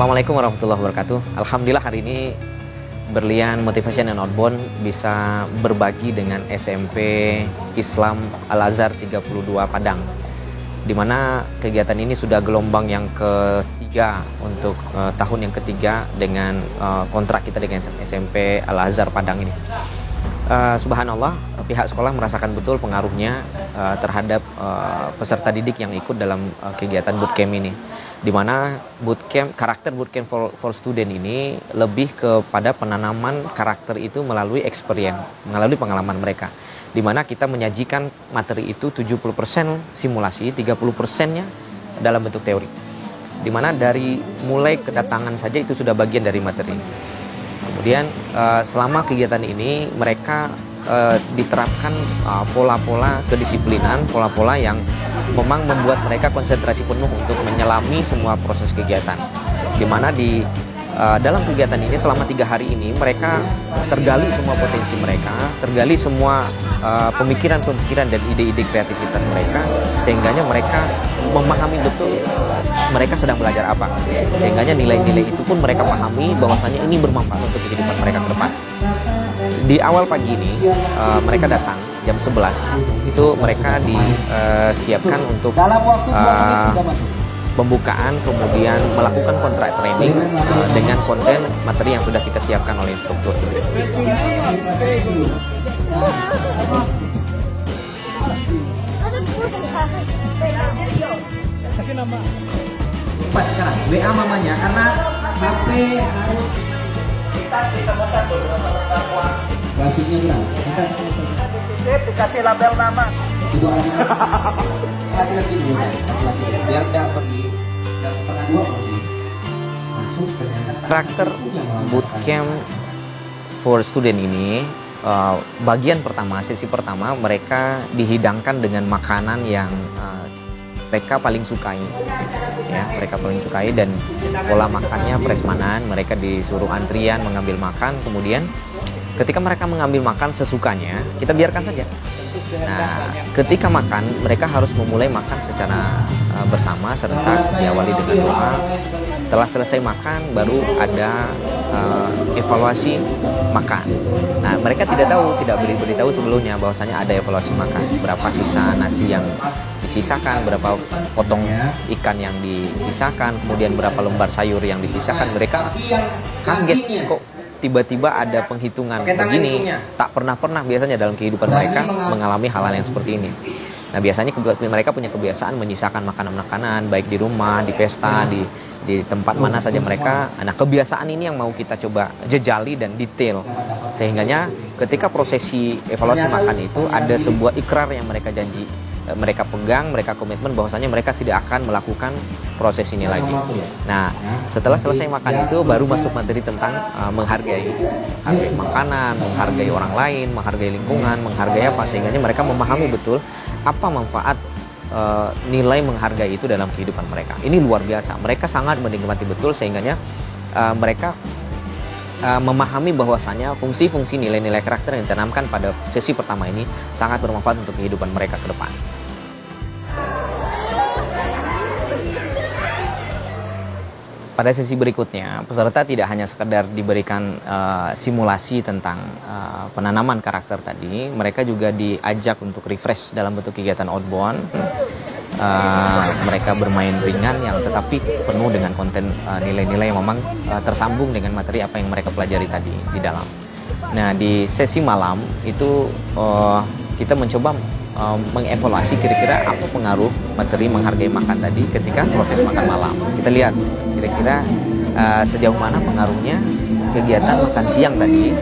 Assalamualaikum warahmatullahi wabarakatuh. Alhamdulillah hari ini Berlian Motivation and Outbound bisa berbagi dengan SMP Islam Al-Azhar 32 Padang, di mana kegiatan ini sudah gelombang yang ketiga untuk tahun yang ketiga dengan kontrak kita dengan SMP Al-Azhar Padang ini. Subhanallah, pihak sekolah merasakan betul pengaruhnya terhadap peserta didik yang ikut dalam kegiatan bootcamp ini, di mana karakter bootcamp for student ini lebih kepada penanaman karakter itu melalui experience, melalui pengalaman mereka, di mana kita menyajikan materi itu 70% simulasi, 30%-nya dalam bentuk teori, di mana dari mulai kedatangan saja itu sudah bagian dari materi. Kemudian selama kegiatan ini mereka diterapkan pola-pola kedisiplinan, pola-pola yang memang membuat mereka konsentrasi penuh untuk menyelami semua proses kegiatan, di mana di dalam kegiatan ini selama 3 hari ini mereka tergali semua potensi mereka, tergali semua pemikiran-pemikiran dan ide-ide kreativitas mereka, sehingganya mereka memahami betul mereka sedang belajar apa, sehingganya nilai-nilai itu pun mereka pahami bahwasanya ini bermanfaat untuk kehidupan mereka ke depan. Di awal pagi ini mereka datang jam 11, itu mereka disiapkan untuk pembukaan, kemudian melakukan kontrak training dengan konten materi yang sudah kita siapkan oleh instruktur. Kasih nama. Cepat sekarang, WA mamanya karena HP harus ditemukan basinya berapa? Dikasih label nama. Laki-laki dulu, biar tidak pergi jam 1:30 masuk ternyata. Karakter bootcamp for student ini bagian pertama, sesi pertama mereka dihidangkan dengan makanan yang mereka paling sukai, ya, mereka paling sukai, dan pola makannya prasmanan. Mereka disuruh antrian mengambil makan, kemudian ketika mereka mengambil makan sesukanya, kita biarkan saja. Nah, ketika makan, mereka harus memulai makan secara bersama serta diawali dengan doa. Setelah selesai makan, baru ada evaluasi makan. Nah, mereka tidak beritahu sebelumnya bahwasanya ada evaluasi makan. Berapa sisa nasi yang disisakan, berapa potong ikan yang disisakan, kemudian berapa lembar sayur yang disisakan. Mereka kaget kok tiba-tiba ada penghitungan begini. Tak pernah biasanya dalam kehidupan mereka mengalami hal-hal yang seperti ini. Nah, biasanya mereka punya kebiasaan menyisakan makanan-makanan baik di rumah, di pesta, di tempat mana saja mereka. Nah, kebiasaan ini yang mau kita coba jejali dan detail, sehingganya ketika prosesi evaluasi makan itu ada sebuah ikrar yang mereka janji, mereka pegang, mereka komitmen bahwasanya mereka tidak akan melakukan proses ini lagi. Nah, setelah selesai makan itu baru masuk materi tentang menghargai makanan, menghargai orang lain, menghargai lingkungan, menghargai apa, sehingga mereka memahami betul apa manfaat nilai menghargai itu dalam kehidupan mereka. Ini luar biasa. Mereka sangat menikmati betul, sehingganya mereka memahami bahwasanya fungsi-fungsi nilai-nilai karakter yang ditanamkan pada sesi pertama ini sangat bermanfaat untuk kehidupan mereka ke depan. Pada sesi berikutnya, peserta tidak hanya sekedar diberikan simulasi tentang penanaman karakter tadi, mereka juga diajak untuk refresh dalam bentuk kegiatan outbound. Mereka bermain ringan yang tetapi penuh dengan konten nilai-nilai yang memang tersambung dengan materi apa yang mereka pelajari tadi di dalam. Nah, di sesi malam itu kita mencoba mengevaluasi kira-kira apa pengaruh materi menghargai makan tadi ketika proses makan malam. Kita lihat kira-kira sejauh mana pengaruhnya kegiatan makan siang tadi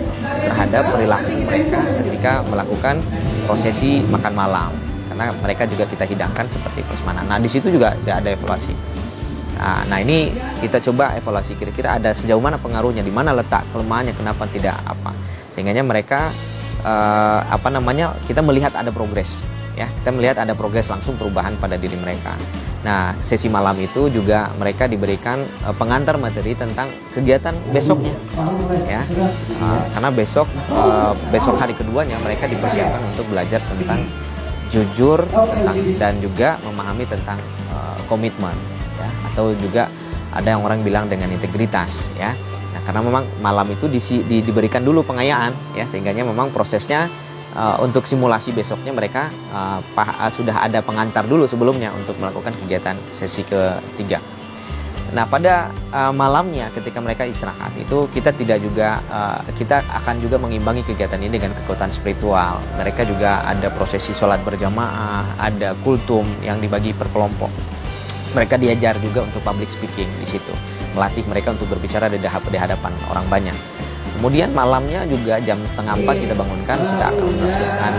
terhadap perilaku mereka ketika melakukan prosesi makan malam, karena mereka juga kita hidangkan seperti prasmanan. Nah, di situ juga ada evaluasi. Nah, ini kita coba evaluasi kira-kira ada sejauh mana pengaruhnya, di mana letak kelemahannya, kenapa tidak apa, sehingganya mereka kita melihat ada progres, ya, kita melihat ada progres langsung perubahan pada diri mereka. Nah, sesi malam itu juga mereka diberikan pengantar materi tentang kegiatan besoknya, ya, karena besok hari keduanya mereka dipersiapkan untuk belajar tentang jujur dan juga memahami tentang komitmen, ya, atau juga ada yang orang bilang dengan integritas ya. Nah, karena memang malam itu diberikan dulu pengayaan ya, sehingganya memang prosesnya untuk simulasi besoknya mereka sudah ada pengantar dulu sebelumnya untuk melakukan kegiatan sesi ketiga. Nah, pada malamnya ketika mereka istirahat itu kita kita akan juga mengimbangi kegiatan ini dengan kekuatan spiritual. Mereka juga ada prosesi sholat berjamaah, ada kultum yang dibagi per kelompok. Mereka diajar juga untuk public speaking di situ, melatih mereka untuk berbicara di hadapan orang banyak. Kemudian malamnya juga jam 3:30 kita bangunkan, kita akan melakukan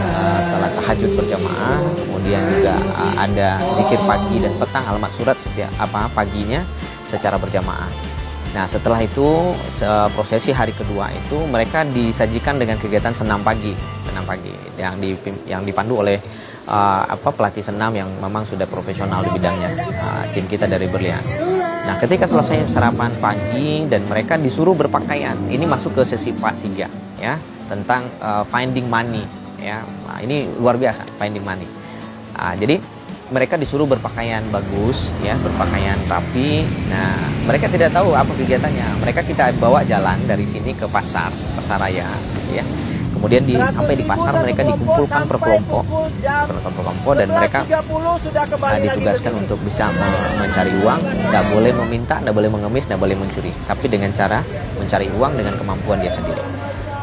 salat tahajud berjamaah. Kemudian juga ada zikir pagi dan petang alamat surat setiap paginya secara berjamaah. Nah, setelah itu prosesi hari kedua itu mereka disajikan dengan kegiatan senam pagi yang dipandu oleh pelatih senam yang memang sudah profesional di bidangnya, tim kita dari Berlian. Nah, ketika selesai sarapan pagi dan mereka disuruh berpakaian, ini masuk ke sesi part 3 ya, tentang finding money ya. Nah, ini luar biasa finding money. Jadi mereka disuruh berpakaian bagus ya, berpakaian rapi. Nah, mereka tidak tahu apa kegiatannya. Mereka kita bawa jalan dari sini ke pasar raya ya. Kemudian sampai di pasar mereka dikumpulkan per kelompok dan mereka ditugaskan untuk bisa mencari uang. Tidak boleh meminta, tidak boleh mengemis, tidak boleh mencuri, tapi dengan cara mencari uang dengan kemampuan dia sendiri.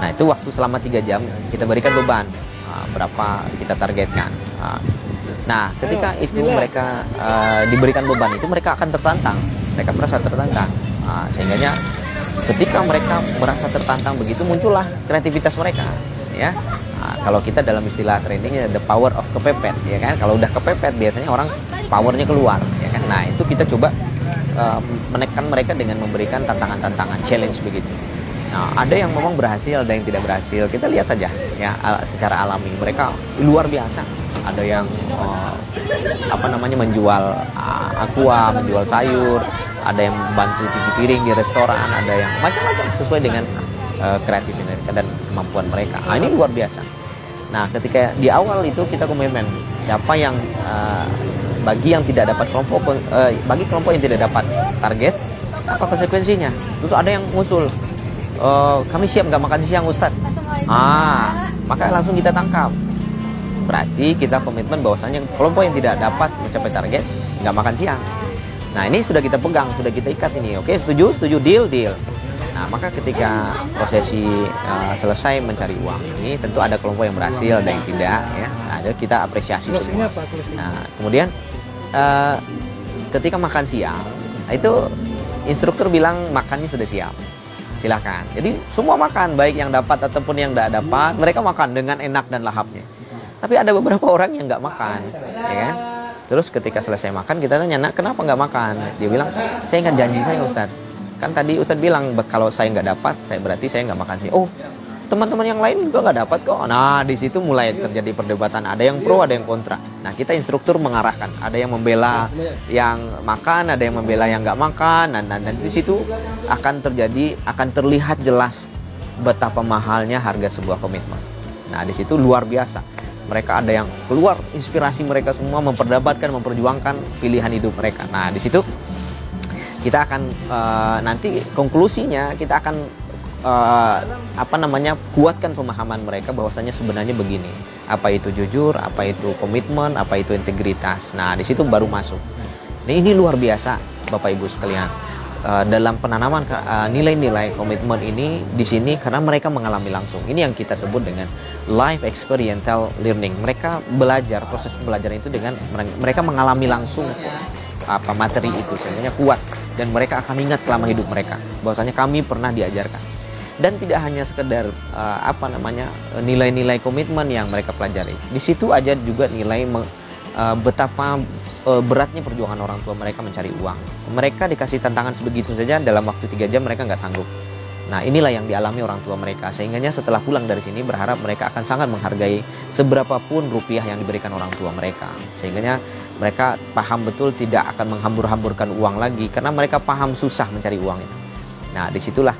Nah, itu waktu selama 3 jam kita berikan beban berapa kita targetkan. Nah, ketika itu mereka diberikan beban itu mereka akan tertantang, mereka merasa tertantang. Sehingganya ketika mereka merasa tertantang begitu muncullah kreativitas mereka ya. Kalau kita dalam istilah trainingnya the power of kepepet ya kan. Kalau udah kepepet biasanya orang powernya keluar ya kan. Nah, itu kita coba menekan mereka dengan memberikan tantangan-tantangan, challenge begitu. Nah, ada yang memang berhasil, ada yang tidak berhasil. Kita lihat saja ya secara alami mereka luar biasa. Ada yang menjual aqua, menjual sayur, ada yang bantu cuci piring di restoran, ada yang macam-macam sesuai dengan kreatif mereka dan kemampuan mereka. Nah, ini luar biasa. Nah, ketika di awal itu kita komitmen siapa yang bagi yang tidak dapat bagi kelompok yang tidak dapat target, apa konsekuensinya? Terus ada yang muncul, kami siap nggak makan siang Ustadz. Maka langsung kita tangkap. Berarti kita komitmen bahwasanya kelompok yang tidak dapat mencapai target nggak makan siang. Nah, ini sudah kita pegang, sudah kita ikat ini. Oke, setuju, deal. Nah, maka ketika prosesi selesai mencari uang ini tentu ada kelompok yang berhasil, ada yang tidak ya. Nah, kita apresiasi semua. Nah, kemudian ketika makan siang itu instruktur bilang makannya sudah siap. Silakan. Jadi semua makan, baik yang dapat ataupun yang tidak dapat, mereka makan dengan enak dan lahapnya. Tapi ada beberapa orang yang nggak makan, ya kan? Terus ketika selesai makan kita tanya, "Nak, kenapa nggak makan?" Dia bilang, "Saya ingat janji saya Ustadz. Kan tadi Ustadz bilang kalau saya nggak dapat, berarti saya nggak makan sih." "Oh, teman-teman yang lain juga nggak dapat kok." Nah, di situ mulai terjadi perdebatan. Ada yang pro, ada yang kontra. Nah, kita instruktur mengarahkan. Ada yang membela yang makan, ada yang membela yang nggak makan. Dan di situ akan terlihat jelas betapa mahalnya harga sebuah komitmen. Nah, di situ luar biasa. Mereka ada yang keluar inspirasi mereka semua memperjuangkan pilihan hidup mereka. Nah, di situ kita akan nanti konklusinya kita akan kuatkan pemahaman mereka bahwasanya sebenarnya begini. Apa itu jujur, apa itu komitmen, apa itu integritas. Nah, di situ baru masuk. Nah, ini luar biasa Bapak Ibu sekalian. Dalam penanaman nilai-nilai komitmen ini di sini karena mereka mengalami langsung. Ini yang kita sebut dengan life experiential learning. Mereka belajar, proses pembelajaran itu dengan mereka mengalami langsung materi itu sehingga kuat dan mereka akan ingat selama hidup mereka bahwasanya kami pernah diajarkan. Dan tidak hanya sekedar nilai-nilai komitmen yang mereka pelajari. Di situ aja juga nilai betapa beratnya perjuangan orang tua mereka mencari uang. Mereka dikasih tantangan sebegitu saja dalam waktu 3 jam mereka nggak sanggup. Nah, inilah yang dialami orang tua mereka. Sehingganya setelah pulang dari sini berharap mereka akan sangat menghargai seberapapun rupiah yang diberikan orang tua mereka. Sehingganya mereka paham betul tidak akan menghambur-hamburkan uang lagi karena mereka paham susah mencari uang itu. Nah, disitulah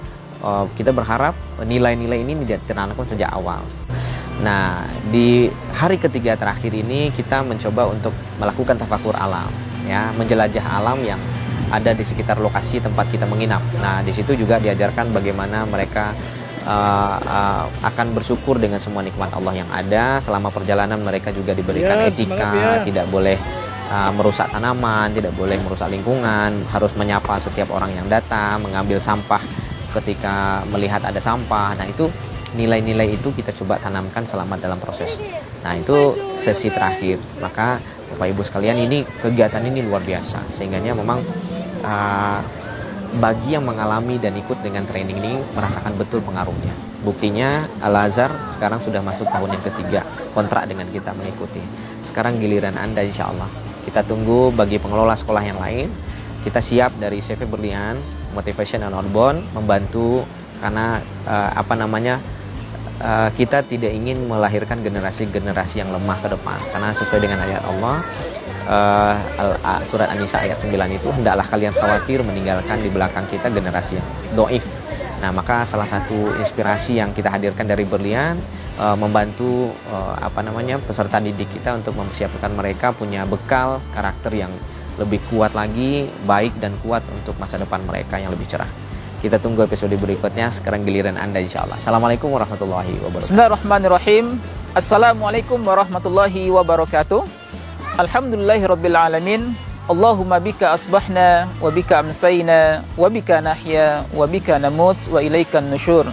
kita berharap nilai-nilai ini ditanamkan sejak awal. Nah, di hari ketiga terakhir ini kita mencoba untuk melakukan tafakur alam, ya, menjelajah alam yang ada di sekitar lokasi tempat kita menginap. Nah, di situ juga diajarkan bagaimana mereka akan bersyukur dengan semua nikmat Allah yang ada. Selama perjalanan mereka juga diberikan etika, tidak boleh merusak tanaman, tidak boleh merusak lingkungan, harus menyapa setiap orang yang datang, mengambil sampah ketika melihat ada sampah. Nah, itu nilai-nilai itu kita coba tanamkan selama dalam proses. Nah, itu sesi terakhir. Maka Bapak Ibu sekalian, ini kegiatan ini luar biasa, sehingganya memang bagi yang mengalami dan ikut dengan training ini merasakan betul pengaruhnya. Buktinya Al-Azhar sekarang sudah masuk tahun yang ketiga kontrak dengan kita mengikuti. Sekarang giliran Anda, insya Allah. Kita tunggu bagi pengelola sekolah yang lain. Kita siap dari CV Berlian, Motivation and Outbound membantu, karena kita tidak ingin melahirkan generasi-generasi yang lemah ke depan. Karena sesuai dengan ayat Allah, surat An-Nisa ayat 9 itu, hendaklah kalian khawatir meninggalkan di belakang kita generasi yang doif. Nah, maka salah satu inspirasi yang kita hadirkan dari Berlian, membantu peserta didik kita untuk mempersiapkan mereka punya bekal karakter yang lebih kuat lagi, baik dan kuat untuk masa depan mereka yang lebih cerah. Kita tunggu episode berikutnya. Sekarang giliran Anda, insya Allah. Assalamualaikum warahmatullahi wabarakatuh. Bismillahirrahmanirrahim. Assalamualaikum warahmatullahi wabarakatuh. Alhamdulillahirabbil alamin. Allahumma bika asbahna wa bika amsayna wa bika nahya wa bika namut wa ilaikan nusyur.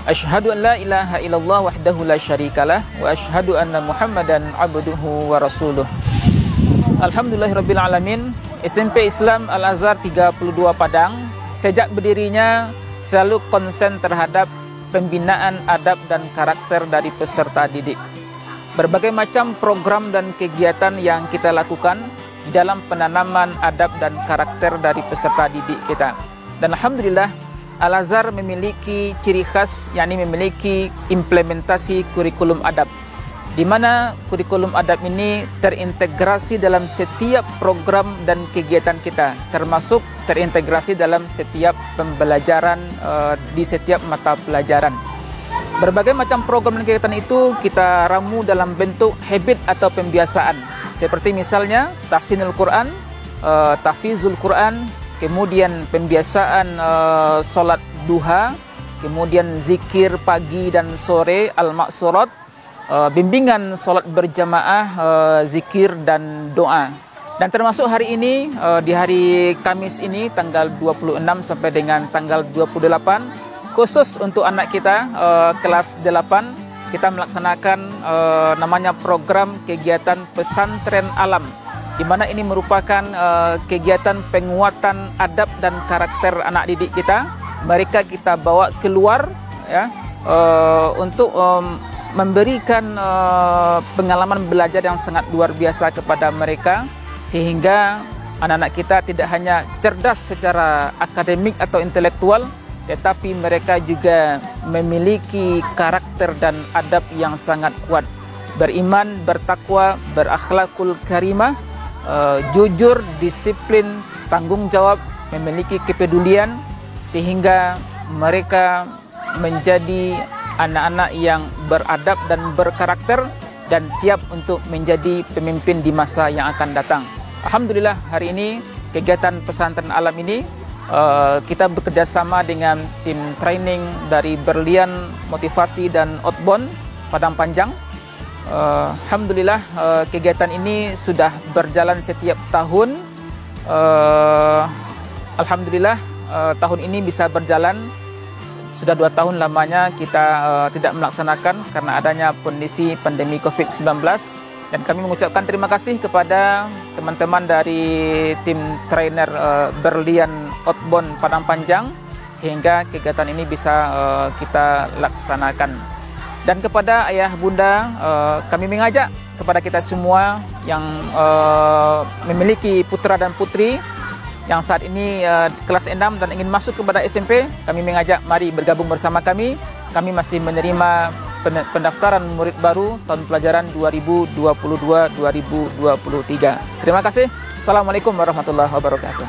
Asyhadu an la ilaha illallah wahdahu la syarikalah wa asyhadu anna Muhammadan abduhu wa rasuluh. Alhamdulillahirabbil alamin. SMP Islam Al-Azhar 32 Padang sejak berdirinya selalu konsen terhadap pembinaan adab dan karakter dari peserta didik. Berbagai macam program dan kegiatan yang kita lakukan dalam penanaman adab dan karakter dari peserta didik kita. Dan alhamdulillah, Al-Azhar memiliki ciri khas, yakni memiliki implementasi kurikulum adab, di mana kurikulum adab ini terintegrasi dalam setiap program dan kegiatan kita, termasuk terintegrasi dalam setiap pembelajaran di setiap mata pelajaran. Berbagai macam program dan kegiatan itu kita ramu dalam bentuk habit atau pembiasaan, seperti misalnya tahsinul Quran, tahfizul Quran, kemudian pembiasaan solat duha, kemudian zikir pagi dan sore al-maksurat, bimbingan solat berjamaah, zikir dan doa. Dan termasuk hari ini, di hari Kamis ini tanggal 26 sampai dengan tanggal 28, khusus untuk anak kita kelas 8, kita melaksanakan namanya program kegiatan pesantren alam, di mana ini merupakan kegiatan penguatan adab dan karakter anak didik kita. Mereka kita bawa keluar ya, untuk memberikan pengalaman belajar yang sangat luar biasa kepada mereka, sehingga anak-anak kita tidak hanya cerdas secara akademik atau intelektual, tetapi mereka juga memiliki karakter dan adab yang sangat kuat. Beriman, bertakwa, berakhlakul karimah, jujur, disiplin, tanggung jawab, memiliki kepedulian, sehingga mereka menjadi anak-anak yang beradab dan berkarakter dan siap untuk menjadi pemimpin di masa yang akan datang. Alhamdulillah, hari ini kegiatan pesantren alam ini kita bekerjasama dengan tim training dari Berlian Motivasi dan Outbound Padang Panjang. Alhamdulillah, kegiatan ini sudah berjalan setiap tahun. Alhamdulillah, tahun ini bisa berjalan. Sudah 2 tahun lamanya kita tidak melaksanakan karena adanya kondisi pandemi COVID-19. Dan kami mengucapkan terima kasih kepada teman-teman dari tim trainer Berlian Outbound Padang Panjang, sehingga kegiatan ini bisa kita laksanakan. Dan kepada ayah bunda, kami mengajak kepada kita semua yang memiliki putra dan putri yang saat ini kelas 6 dan ingin masuk kepada SMP, kami mengajak mari bergabung bersama kami. Kami masih menerima pendaftaran murid baru tahun pelajaran 2022-2023. Terima kasih. Assalamualaikum warahmatullahi wabarakatuh.